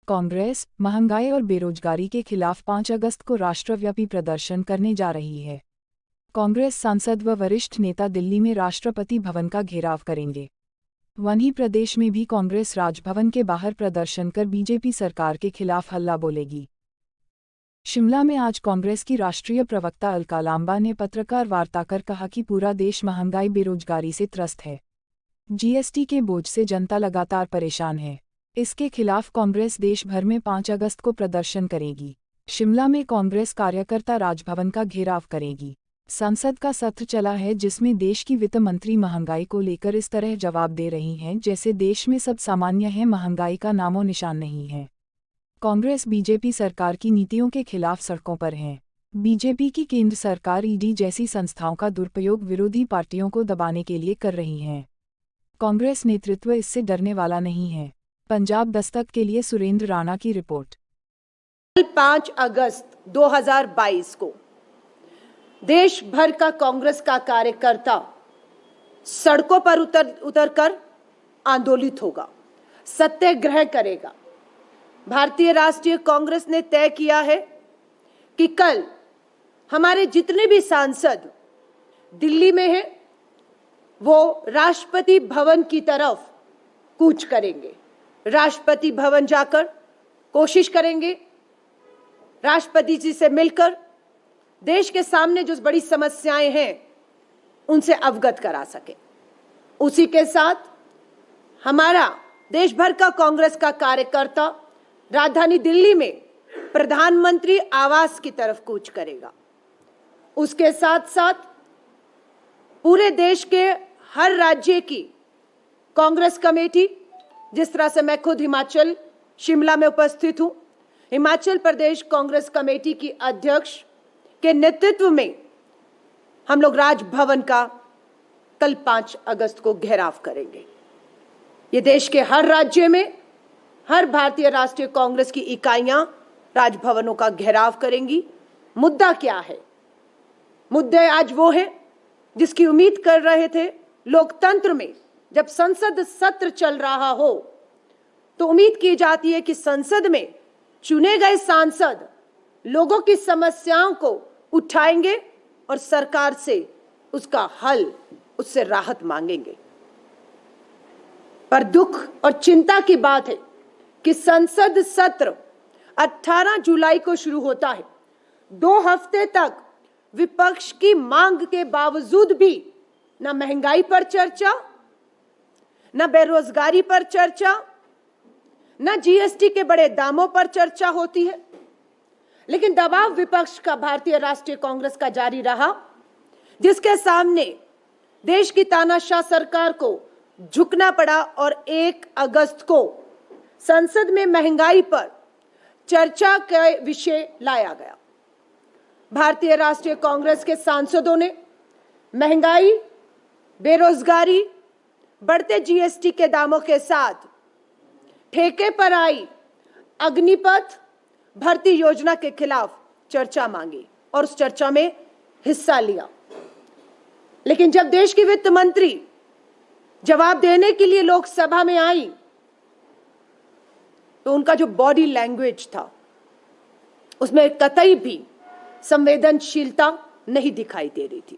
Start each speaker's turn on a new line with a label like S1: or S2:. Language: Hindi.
S1: कांग्रेस महंगाई और बेरोजगारी के खिलाफ 5 अगस्त को राष्ट्रव्यापी प्रदर्शन करने जा रही है। कांग्रेस सांसद व वरिष्ठ नेता दिल्ली में राष्ट्रपति भवन का घेराव करेंगे। वहीं प्रदेश में भी कांग्रेस राजभवन के बाहर प्रदर्शन कर बीजेपी सरकार के खिलाफ हल्ला बोलेगी। शिमला में आज कांग्रेस की राष्ट्रीय प्रवक्ता अलका लांबा ने पत्रकार वार्ता कर कहा कि पूरा देश महंगाई बेरोजगारी से त्रस्त है। जीएसटी के बोझ से जनता लगातार परेशान है। इसके खिलाफ कांग्रेस देश भर में 5 अगस्त को प्रदर्शन करेगी। शिमला में कांग्रेस कार्यकर्ता राजभवन का घेराव करेगी। संसद का सत्र चला है जिसमें देश की वित्त मंत्री महंगाई को लेकर इस तरह जवाब दे रही हैं जैसे देश में सब सामान्य है, महंगाई का नामो निशान नहीं है। कांग्रेस बीजेपी सरकार की नीतियों के खिलाफ सड़कों पर है। बीजेपी की केंद्र सरकार ईडी जैसी संस्थाओं का दुरुपयोग विरोधी पार्टियों को दबाने के लिए कर रही है। कांग्रेस नेतृत्व इससे डरने वाला नहीं है। पंजाब दस्तक के लिए सुरेंद्र राणा की रिपोर्ट।
S2: कल 5 अगस्त 2022 को देश भर का कांग्रेस का कार्यकर्ता सड़कों पर उतरकर आंदोलित होगा, सत्याग्रह करेगा। भारतीय राष्ट्रीय कांग्रेस ने तय किया है कि कल हमारे जितने भी सांसद दिल्ली में हैं, वो राष्ट्रपति भवन की तरफ कूच करेंगे। राष्ट्रपति भवन जाकर कोशिश करेंगे राष्ट्रपति जी से मिलकर देश के सामने जो बड़ी समस्याएं हैं उनसे अवगत करा सके। उसी के साथ हमारा देश भर का कांग्रेस का कार्यकर्ता राजधानी दिल्ली में प्रधानमंत्री आवास की तरफ कूच करेगा। उसके साथ साथ पूरे देश के हर राज्य की कांग्रेस कमेटी, जिस तरह से मैं खुद हिमाचल शिमला में उपस्थित हूं, हिमाचल प्रदेश कांग्रेस कमेटी की अध्यक्ष के नेतृत्व में हम लोग राजभवन का कल 5 अगस्त को घेराव करेंगे। ये देश के हर राज्य में हर भारतीय राष्ट्रीय कांग्रेस की इकाइयां राजभवनों का घेराव करेंगी। मुद्दा क्या है? मुद्दे आज वो है जिसकी उम्मीद कर रहे थे। लोकतंत्र में जब संसद सत्र चल रहा हो तो उम्मीद की जाती है कि संसद में चुने गए सांसद लोगों की समस्याओं को उठाएंगे और सरकार से उसका हल, उससे राहत मांगेंगे। पर दुख और चिंता की बात है कि संसद सत्र 18 जुलाई को शुरू होता है। 2 हफ्ते तक विपक्ष की मांग के बावजूद भी न महंगाई पर चर्चा, न बेरोजगारी पर चर्चा, न जीएसटी के बड़े दामों पर चर्चा होती है। लेकिन दबाव विपक्ष का भारतीय राष्ट्रीय कांग्रेस का जारी रहा, जिसके सामने देश की तानाशाह सरकार को झुकना पड़ा और 1 अगस्त को संसद में महंगाई पर चर्चा का विषय लाया गया। भारतीय राष्ट्रीय कांग्रेस के सांसदों ने महंगाई, बेरोजगारी, बढ़ते जीएसटी के दामों के साथ ठेके पर आई अग्निपथ भर्ती योजना के खिलाफ चर्चा मांगी और उस चर्चा में हिस्सा लिया। लेकिन जब देश की वित्त मंत्री जवाब देने के लिए लोकसभा में आई तो उनका जो बॉडी लैंग्वेज था उसमें कतई भी संवेदनशीलता नहीं दिखाई दे रही थी।